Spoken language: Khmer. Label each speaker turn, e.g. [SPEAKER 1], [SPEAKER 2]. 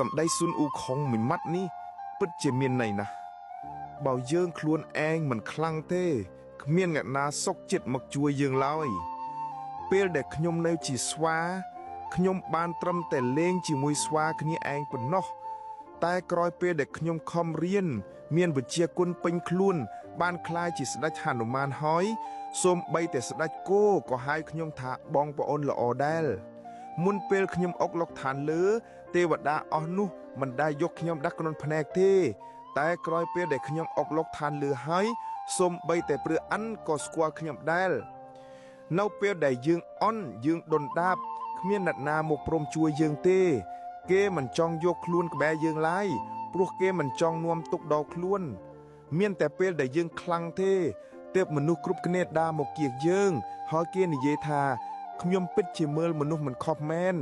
[SPEAKER 1] សម្ដីស៊ុនអ៊ូខុងមួយម៉ាត់នេះពិតជាមានន័យណាស់បើយើងខ្លួនឯងមិនខ្លាំងទេគ្មានអ្នកណាសុខចិត្តមកជួយយើងឡើយពេលដែលខ្ញុំនៅជាស្វាខ្ញុំបានត្រឹមតែលេងជាមួយស្វាគ្នាឯងប៉ុណ្ណោះតែក្រោយពេលដែលខ្ញុំខំរៀនមានវិជ្ជាគុណពេញខ្លួនបានក្លាយជាស្ដេចហនុមានហើយសូម្បីតែស្ដេចគោក៏ហៅខ្ញុំថាបងប្អូនល្អដែរមុនពេលខ្ញុំអុកលុកឋានលើទេវតាអស់នោះមិនដែលយកខ្ញុំដាក់ក្នុងភ្នែកទេតែក្រោយពេលដែលខ្ញុំអុកលុកឋានលើហើយសូម្បីតែព្រះអិនក៏ស្គាល់ខ្ញុំដែរនៅពេលដែលយើងអន់យើងដុនដាបគ្មានអ្នកណាមកព្រមជួយយើងទេគេមិនចង់យកខ្លួនក្បែរយើងឡើយព្រោះគេមិនចង់នាំទុកដល់ខ្លួនមានតែពេលដែលយើងខ្លាំងទេទើបមនុស្សគ្រប់គ្នាដើរមកគៀកយើងហើយគេនិយាយថាខ្ញុំពិតជាមើលមនុស្សមិនខុសមែន